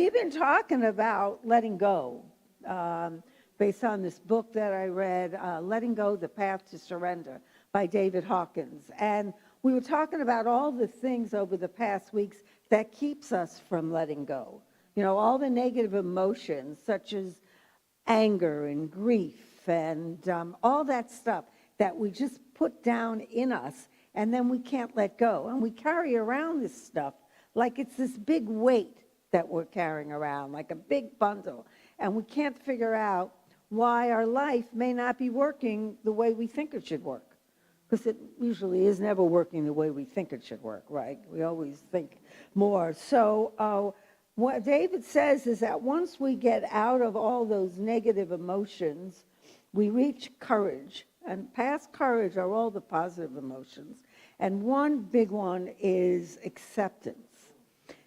we've been talking about letting go, based on this book that I read, Letting Go, The Path to Surrender by David Hawkins. And we were talking about all the things over the past weeks that keeps us from letting go. You know, all the negative emotions, such as anger and grief and all that stuff that we just put down in us, and then we can't let go. And we carry around this stuff like it's this big weight that we're carrying around, like a big bundle. And we can't figure out why our life may not be working the way we think it should work. Because it usually is never working the way we think it should work, right? We always think more. So what David says is that once we get out of all those negative emotions, we reach courage. And past courage are all the positive emotions. And one big one is acceptance.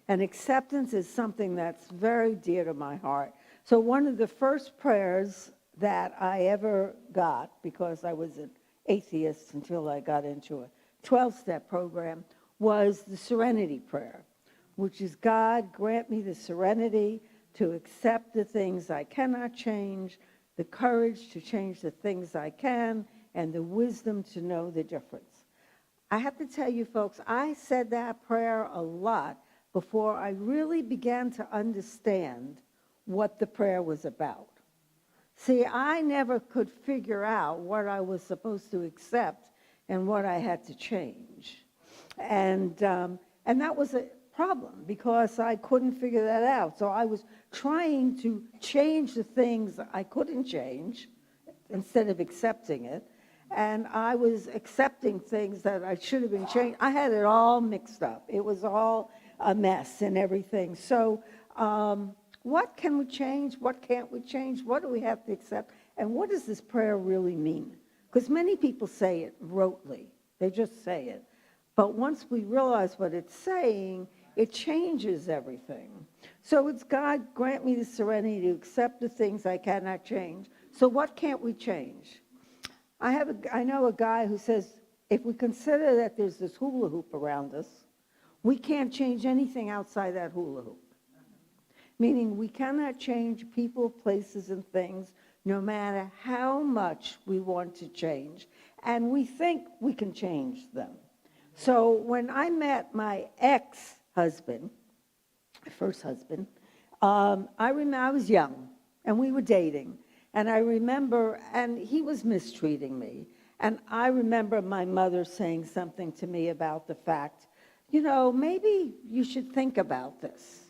And acceptance is something that's very dear to my heart. So one of the first prayers that I ever got, because I was an atheist until I got into a 12-step program, was the serenity prayer, which is, God, grant me the serenity to accept the things I cannot change, the courage to change the things I can, and the wisdom to know the difference. I have to tell you, folks, I said that prayer a lot before I really began to understand what the prayer was about. See, I never could figure out what I was supposed to accept and what I had to change. And that was a problem because I couldn't figure that out. So I was trying to change the things I couldn't change instead of accepting it. And I was accepting things that I should have been changed. I had it all mixed up. It was all a mess and everything. So what can we change? What can't we change? What do we have to accept? And what does this prayer really mean? Because many people say it rotely. They just say it. But once we realize what it's saying, it changes everything. So it's, God, grant me the serenity to accept the things I cannot change. So what can't we change? I know a guy who says, if we consider that there's this hula hoop around us, we can't change anything outside that hula hoop. Meaning we cannot change people, places, and things no matter how much we want to change. And we think we can change them. So when I met my ex-husband, my first husband, I remember I was young, and we were dating. And I remember, and he was mistreating me. And I remember my mother saying something to me about the fact, you know, maybe you should think about this.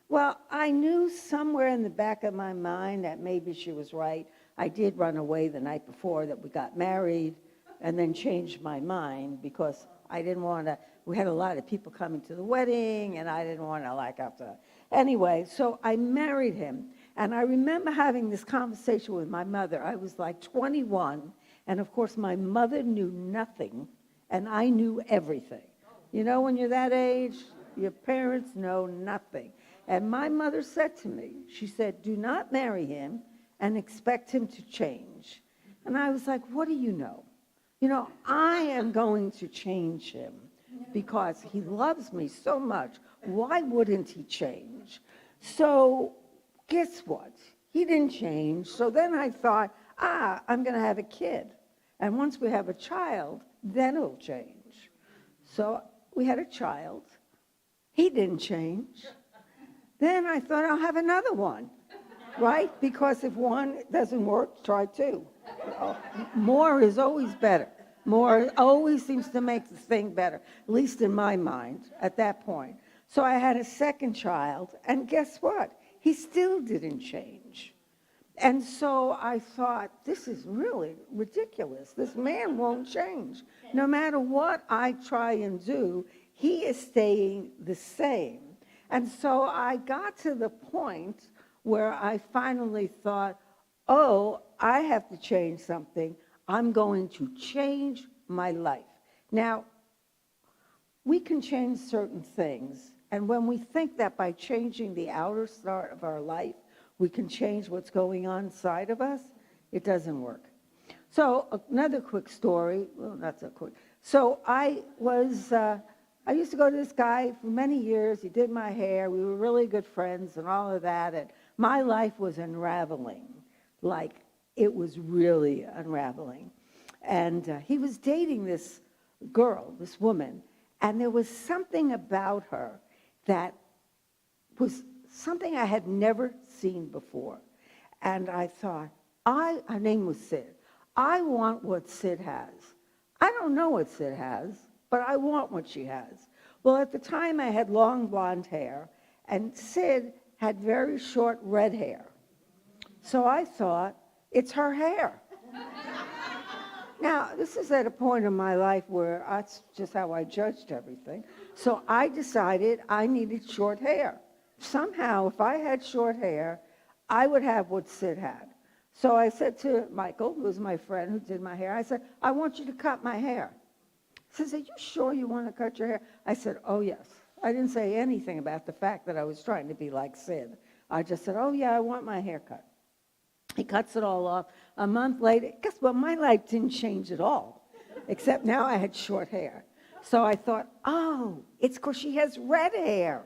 Well, I knew somewhere in the back of my mind that maybe she was right. I did run away the night before that we got married and then changed my mind because I didn't want to, we had a lot of people coming to the wedding and I didn't want to after. Anyway, so I married him. And I remember having this conversation with my mother. I was like 21, and of course my mother knew nothing, and I knew everything. You know, when you're that age, your parents know nothing. And my mother said to me, she said, do not marry him and expect him to change. And I was like, what do you know? You know, I am going to change him because he loves me so much. Why wouldn't he change? So guess what? He didn't change. So then I thought, I'm going to have a kid. And once we have a child, then it'll change. So we had a child. He didn't change. Then I thought, I'll have another one, right? Because if one doesn't work, try two. More is always better. More always seems to make the thing better, at least in my mind at that point. So I had a second child, and guess what? He still didn't change. And so I thought, this is really ridiculous. This man won't change. No matter what I try and do, he is staying the same. And so I got to the point where I finally thought, oh, I have to change something. I'm going to change my life. Now, we can change certain things. And when we think that by changing the outer start of our life, we can change what's going on inside of us, it doesn't work. So another quick story, well, not so quick. So I was I used to go to this guy for many years. He did my hair. We were really good friends and all of that. And my life was unraveling, like it was really unraveling. And he was dating this girl, this woman, and there was something about her that was something I had never seen before. And I thought, her name was Sid. I want what Sid has. I don't know what Sid has, but I want what she has. Well, at the time, I had long blonde hair, and Sid had very short red hair. So I thought, it's her hair. Now, this is at a point in my life where that's just how I judged everything. So I decided I needed short hair. Somehow, if I had short hair, I would have what Sid had. So I said to Michael, who was my friend who did my hair, I said, I want you to cut my hair. He says, are you sure you want to cut your hair? I said, oh, yes. I didn't say anything about the fact that I was trying to be like Sid. I just said, oh, yeah, I want my hair cut. He cuts it all off. A month later, guess what? My life didn't change at all, except now I had short hair. So I thought, oh, it's because she has red hair.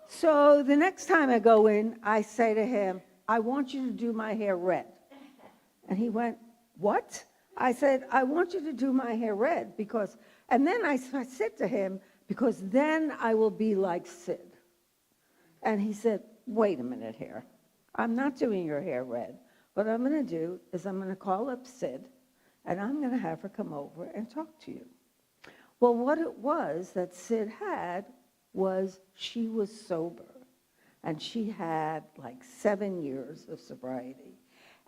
So the next time I go in, I say to him, I want you to do my hair red. And he went, what? I said, I want you to do my hair red because, and then I said to him, because then I will be like Sid. And he said, wait a minute here. I'm not doing your hair red. What I'm going to do is I'm going to call up Sid, and I'm going to have her come over and talk to you. Well, what it was that Sid had was she was sober, and she had like 7 years of sobriety.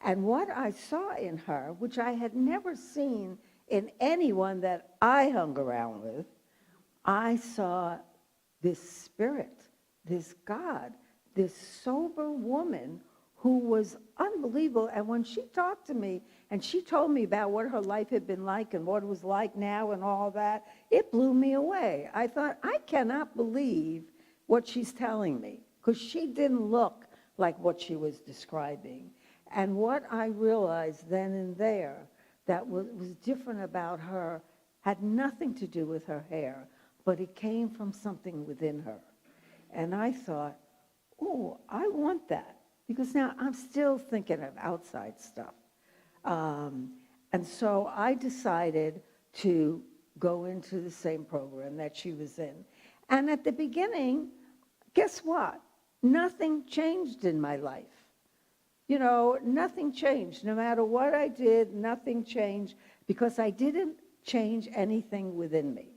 And what I saw in her, which I had never seen in anyone that I hung around with, I saw this spirit, this God, this sober woman who was unbelievable. And when she talked to me and she told me about what her life had been like and what it was like now and all that, it blew me away. I thought, I cannot believe what she's telling me, because she didn't look like what she was describing. And what I realized then and there that was different about her had nothing to do with her hair, but it came from something within her. And I thought, oh, I want that, because now I'm still thinking of outside stuff. And so I decided to go into the same program that she was in. And at the beginning, guess what? Nothing changed in my life. You know, nothing changed. No matter what I did, nothing changed, because I didn't change anything within me.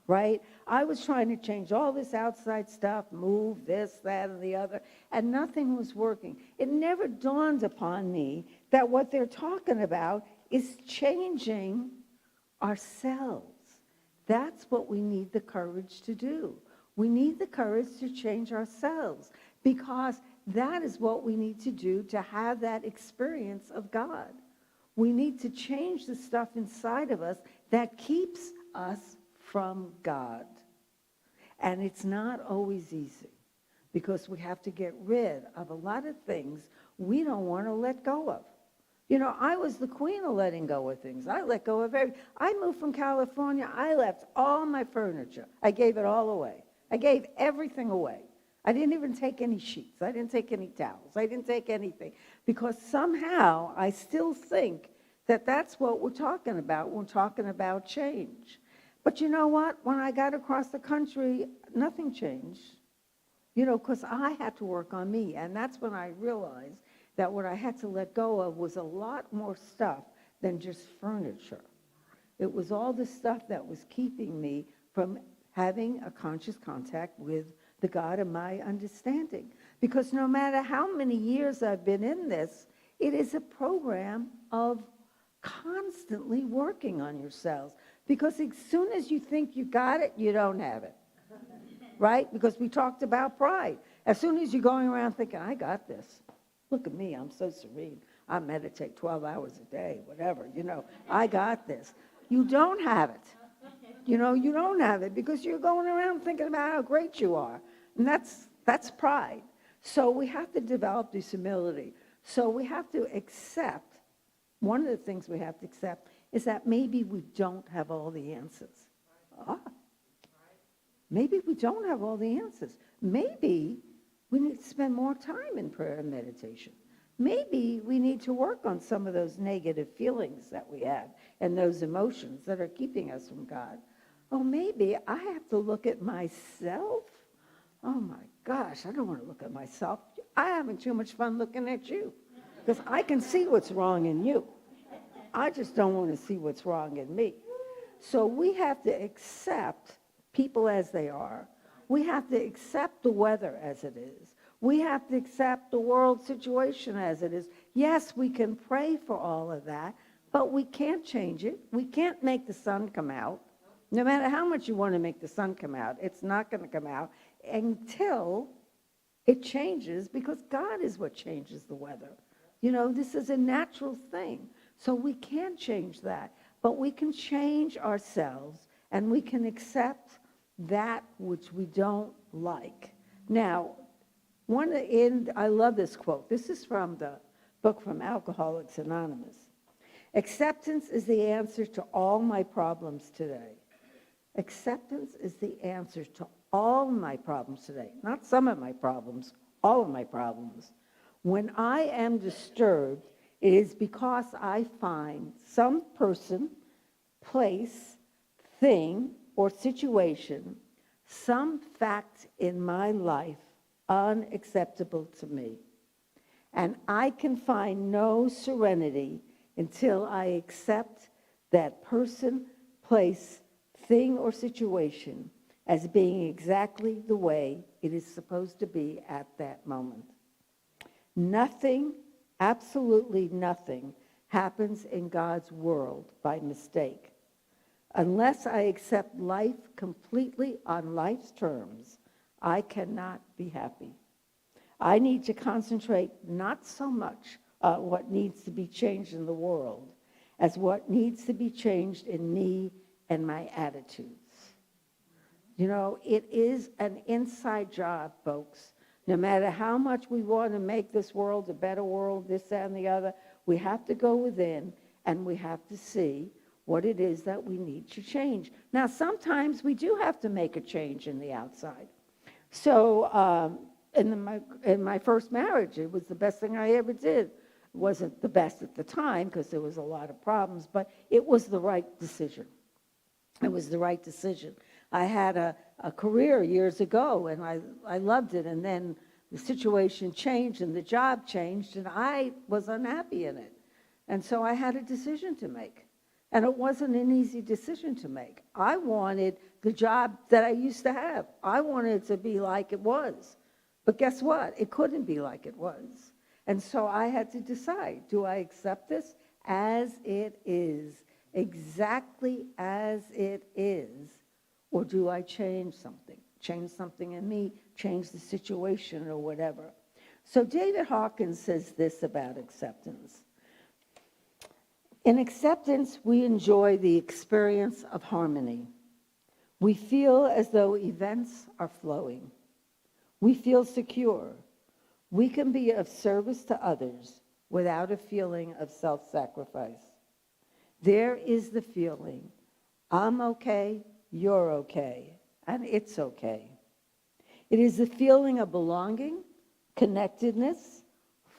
Right? I was trying to change all this outside stuff, move this, that, and the other, and nothing was working. It never dawned upon me that what they're talking about is changing ourselves. That's what we need the courage to do. We need the courage to change ourselves, because that is what we need to do to have that experience of God. We need to change the stuff inside of us that keeps us from God. And it's not always easy, because we have to get rid of a lot of things we don't want to let go of. You know, I was the queen of letting go of things. I let go of everything. I moved from California. I left all my furniture. I gave it all away. I gave everything away. I didn't even take any sheets. I didn't take any towels. I didn't take anything, because somehow I still think that that's what we're talking about. We're talking about change. But you know what? When I got across the country, nothing changed, you know, because I had to work on me. And that's when I realized that what I had to let go of was a lot more stuff than just furniture. It was all the stuff that was keeping me from having a conscious contact with the God of my understanding. Because no matter how many years I've been in this, it is a program of constantly working on yourselves. Because as soon as you think you got it, you don't have it. Right? Because we talked about pride. As soon as you're going around thinking, I got this. Look at me, I'm so serene. I meditate 12 hours a day, whatever, you know, I got this. You don't have it. You know, you don't have it because you're going around thinking about how great you are. And that's pride. So we have to develop this humility. So we have to accept, one of the things we have to accept is that maybe we don't have all the answers. Ah, maybe we don't have all the answers. Maybe we need to spend more time in prayer and meditation. Maybe we need to work on some of those negative feelings that we have and those emotions that are keeping us from God. Oh, maybe I have to look at myself. Oh my gosh, I don't want to look at myself. I'm having too much fun looking at you because I can see what's wrong in you. I just don't want to see what's wrong in me. So we have to accept people as they are. We have to accept the weather as it is. We have to accept the world situation as it is. Yes, we can pray for all of that, but we can't change it. We can't make the sun come out. No matter how much you want to make the sun come out, it's not going to come out until it changes, because God is what changes the weather. You know, this is a natural thing. So we can't change that, but we can change ourselves, and we can accept that which we don't like. Now, I love this quote. This is from the book from Alcoholics Anonymous. Acceptance is the answer to all my problems today. Acceptance is the answer to all my problems today. Not some of my problems, all of my problems. When I am disturbed, it is because I find some person, place, thing, or situation, some fact in my life unacceptable to me. And I can find no serenity until I accept that person, place, thing, or situation as being exactly the way it is supposed to be at that moment. Nothing, absolutely nothing, happens in God's world by mistake. Unless I accept life completely on life's terms, I cannot be happy. I need to concentrate not so much on what needs to be changed in the world as what needs to be changed in me and my attitudes. You know, it is an inside job, folks. No matter how much we want to make this world a better world, this, that, and the other, we have to go within and we have to see what it is that we need to change. Now, sometimes we do have to make a change in the outside. So in my first marriage, it was the best thing I ever did. It wasn't the best at the time because there was a lot of problems, but it was the right decision. It was the right decision. I had a career years ago, and I loved it, and then the situation changed, and the job changed, and I was unhappy in it. And so I had a decision to make. And it wasn't an easy decision to make. I wanted the job that I used to have. I wanted it to be like it was. But guess what? It couldn't be like it was. And so I had to decide, do I accept this as it is, exactly as it is, or do I change something in me, change the situation or whatever? So David Hawkins says this about acceptance. In acceptance, we enjoy the experience of harmony. We feel as though events are flowing. We feel secure. We can be of service to others without a feeling of self-sacrifice. There is the feeling, I'm okay, you're okay, and it's okay. It is the feeling of belonging, connectedness,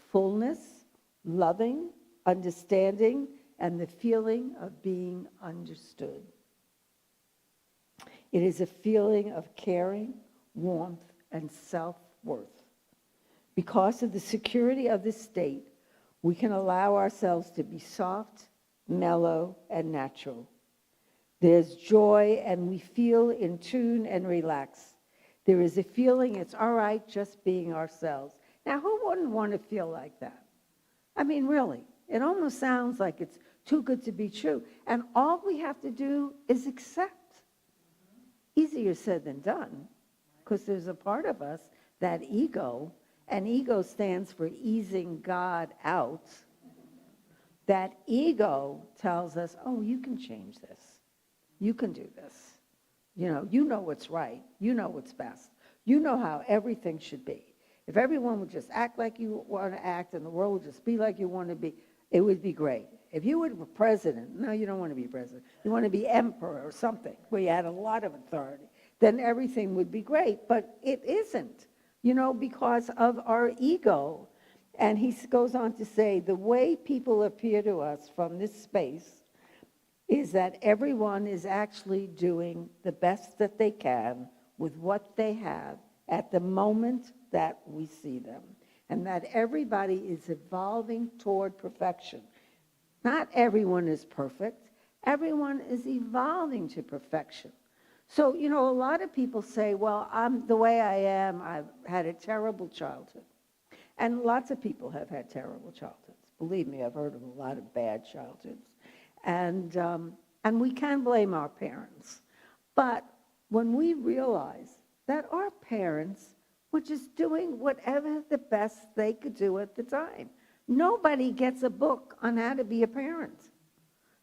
fullness, loving, understanding, and the feeling of being understood. It is a feeling of caring, warmth, and self-worth. Because of the security of this state, we can allow ourselves to be soft, mellow, and natural. There's joy, and we feel in tune and relaxed. There is a feeling it's all right just being ourselves. Now, who wouldn't want to feel like that? I mean, really, it almost sounds like it's too good to be true. And all we have to do is accept. Easier said than done, because there's a part of us, that ego, and ego stands for easing God out. That ego tells us, oh, you can change this. You can do this. You know what's right. You know what's best. You know how everything should be. If everyone would just act like you want to act and the world would just be like you want to be, it would be great. If you were president, no, you don't want to be president. You want to be emperor or something where you had a lot of authority. Then everything would be great. But it isn't, because of our ego. And he goes on to say, the way people appear to us from this space is that everyone is actually doing the best that they can with what they have at the moment that we see them. And that everybody is evolving toward perfection. Not everyone is perfect. Everyone is evolving to perfection. So, a lot of people say, well, I'm the way I am, I've had a terrible childhood. And lots of people have had terrible childhoods. Believe me, I've heard of a lot of bad childhoods. And we can blame our parents. But when we realize that our parents were just doing whatever the best they could do at the time. Nobody gets a book on how to be a parent.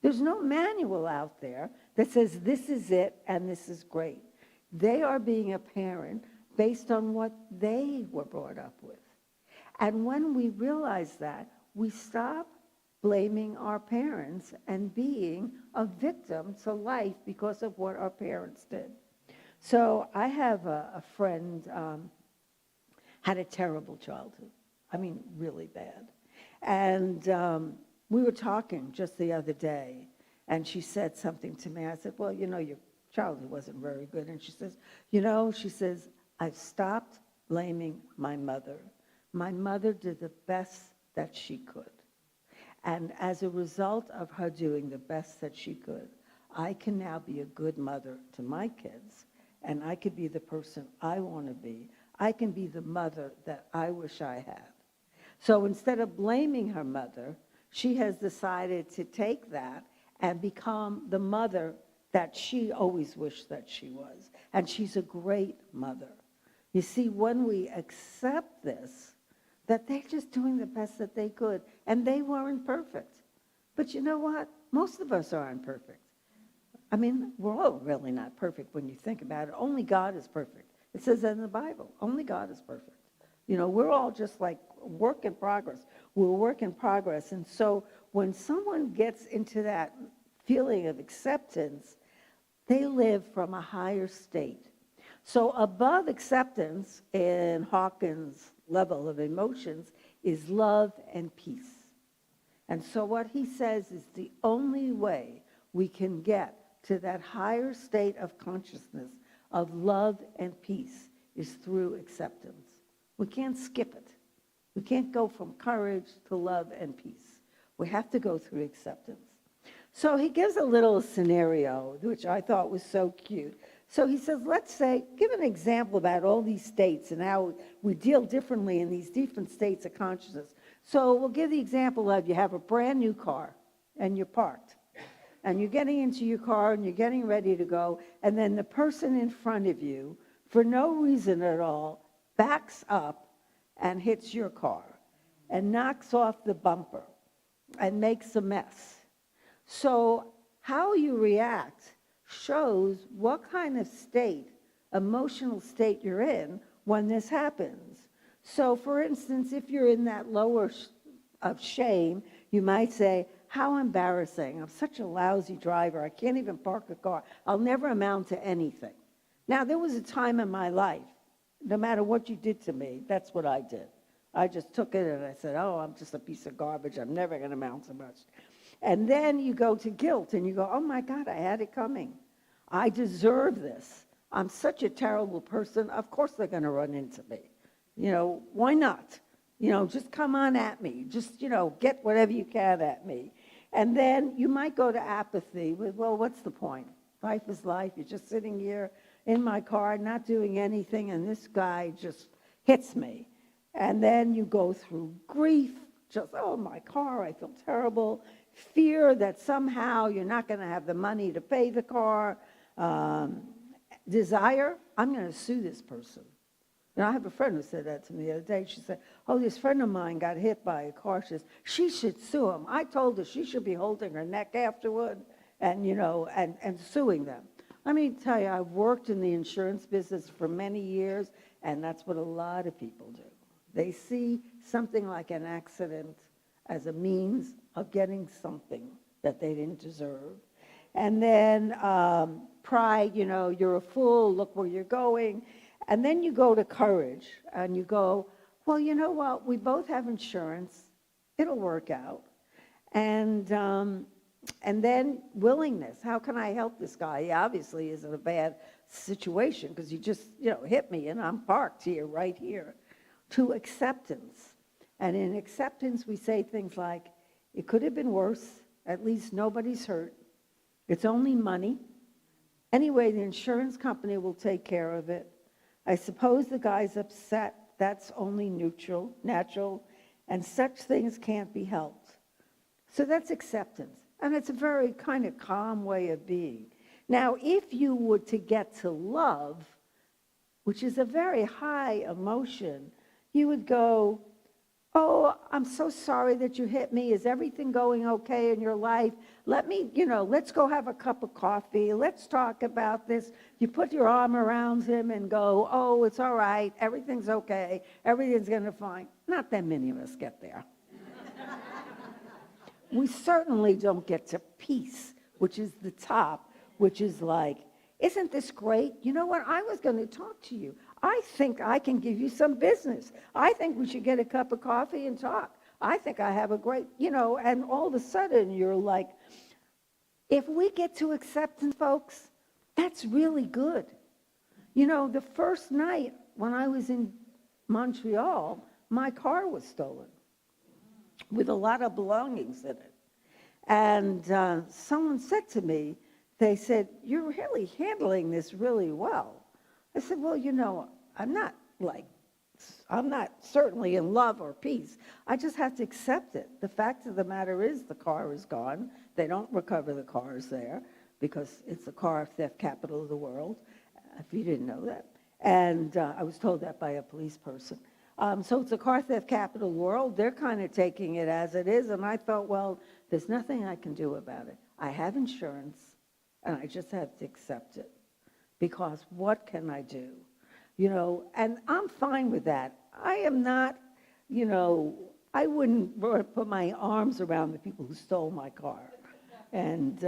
There's no manual out there that says this is it and this is great. They are being a parent based on what they were brought up with. And when we realize that, we stop blaming our parents and being a victim to life because of what our parents did. So I have a friend, had a terrible childhood. I mean, really bad. And we were talking just the other day, and she said something to me. I said, well, your childhood wasn't very good. And she says, I've stopped blaming my mother. My mother did the best that she could. And as a result of her doing the best that she could, I can now be a good mother to my kids, and I could be the person I want to be. I can be the mother that I wish I had. So instead of blaming her mother, she has decided to take that and become the mother that she always wished that she was. And she's a great mother. You see, when we accept this, that they're just doing the best that they could, and they weren't perfect. But you know what? Most of us aren't perfect. I mean, we're all really not perfect when you think about it. Only God is perfect. It says that in the Bible. Only God is perfect. We're all just like work in progress. We're a work in progress. And so when someone gets into that feeling of acceptance, they live from a higher state. So above acceptance in Hawkins' level of emotions is love and peace. And so what he says is the only way we can get to that higher state of consciousness of love and peace is through acceptance. We can't skip it. We can't go from courage to love and peace. We have to go through acceptance. So he gives a little scenario, which I thought was so cute. So he says, let's say, give an example about all these states and how we deal differently in these different states of consciousness. So we'll give the example of you have a brand new car and you're parked. And you're getting into your car and you're getting ready to go. And then the person in front of you, for no reason at all, backs up and hits your car and knocks off the bumper and makes a mess. So how you react shows what kind of state, emotional state you're in when this happens. So for instance, if you're in that lower of shame, you might say, how embarrassing. I'm such a lousy driver. I can't even park a car. I'll never amount to anything. Now, there was a time in my life, no matter what you did to me, that's what I did. I just took it and I said, oh, I'm just a piece of garbage. I'm never going to amount to much. And then you go to guilt and you go, oh my God, I had it coming. I deserve this. I'm such a terrible person. Of course they're going to run into me. Why not? Just come on at me. Just, get whatever you can at me. And then you might go to apathy with, well, what's the point? Life is life. You're just sitting here in my car, not doing anything, and this guy just hits me. And then you go through grief, just, oh, my car, I feel terrible. Fear that somehow you're not going to have the money to pay the car. Desire, I'm going to sue this person. I have a friend who said that to me the other day. She said, oh, this friend of mine got hit by a car. She says, she should sue him. I told her she should be holding her neck afterward and, and suing them. Let me tell you, I've worked in the insurance business for many years, and that's what a lot of people do. They see something like an accident as a means of getting something that they didn't deserve. And then pride, you're a fool, look where you're going. And then you go to courage, and you go, well, you know what, we both have insurance, it'll work out. And then willingness, how can I help this guy? He obviously is in a bad situation because he just, hit me and I'm parked here, right here. To acceptance. And in acceptance, we say things like, it could have been worse, at least nobody's hurt. It's only money. Anyway, the insurance company will take care of it. I suppose the guy's upset. That's only natural, and such things can't be helped. So that's acceptance. And it's a very kind of calm way of being. Now, if you were to get to love, which is a very high emotion, you would go, oh, I'm so sorry that you hit me. Is everything going okay in your life? Let's go have a cup of coffee. Let's talk about this. You put your arm around him and go, oh, it's all right. Everything's okay. Everything's going to be fine. Not that many of us get there. We certainly don't get to peace, which is the top, which is like, isn't this great? You know what? I was going to talk to you. I think I can give you some business. I think we should get a cup of coffee and talk. I think I have a great, and all of a sudden you're like, if we get to acceptance, folks, that's really good. The first night when I was in Montreal, my car was stolen with a lot of belongings in it. And someone said to me, they said, you're really handling this really well. I said, well, I'm not certainly in love or peace. I just have to accept it. The fact of the matter is the car is gone. They don't recover the cars there because it's the car theft capital of the world, if you didn't know that. And I was told that by a police person. So it's a car theft capital of the world. They're kind of taking it as it is. And I thought, well, there's nothing I can do about it. I have insurance, and I just have to accept it. Because what can I do? And I'm fine with that. I am not, I wouldn't put my arms around the people who stole my car. And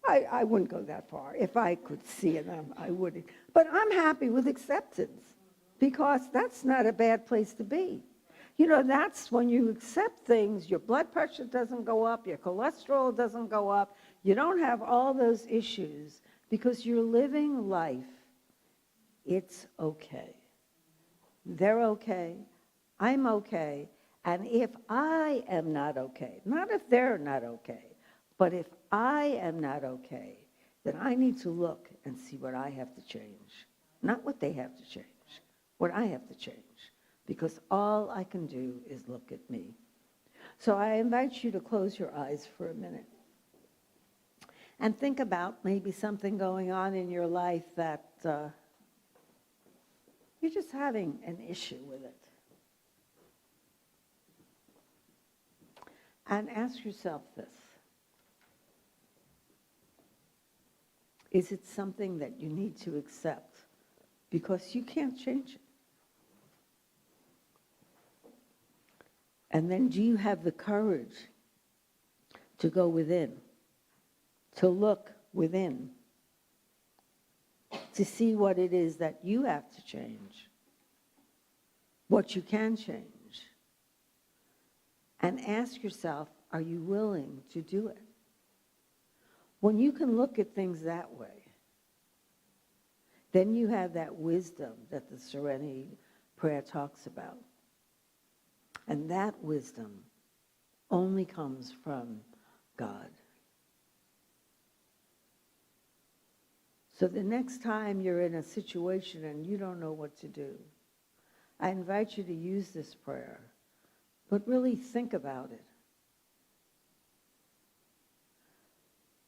I wouldn't go that far. If I could see them, I wouldn't. But I'm happy with acceptance because that's not a bad place to be. That's when you accept things, your blood pressure doesn't go up, your cholesterol doesn't go up, you don't have all those issues because you're living life. It's okay. They're okay. I'm okay. And if I am not okay, not if they're not okay, but if I am not okay, then I need to look and see what I have to change. Not what they have to change, what I have to change. Because all I can do is look at me. So I invite you to close your eyes for a minute and think about maybe something going on in your life that you're just having an issue with it. And ask yourself this. Is it something that you need to accept? Because you can't change it. And then do you have the courage to go within, to look within, to see what it is that you have to change, what you can change, and ask yourself, are you willing to do it? When you can look at things that way, then you have that wisdom that the Serenity Prayer talks about. And that wisdom only comes from God. So the next time you're in a situation and you don't know what to do, I invite you to use this prayer, but really think about it.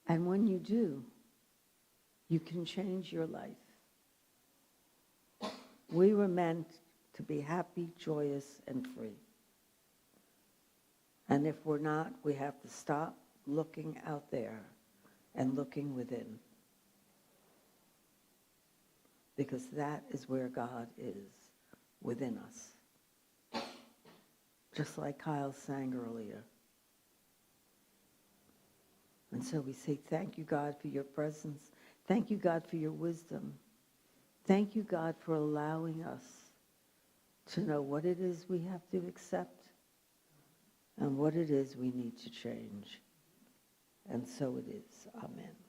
And when you do, you can change your life. We were meant to be happy, joyous, and free. And if we're not, we have to stop looking out there and looking within. Because that is where God is, within us. Just like Kyle sang earlier, And so we say, thank you, God, for your presence. Thank you, God, for your wisdom. Thank you, God, for allowing us to know what it is we have to accept and what it is we need to change. And so it is. Amen.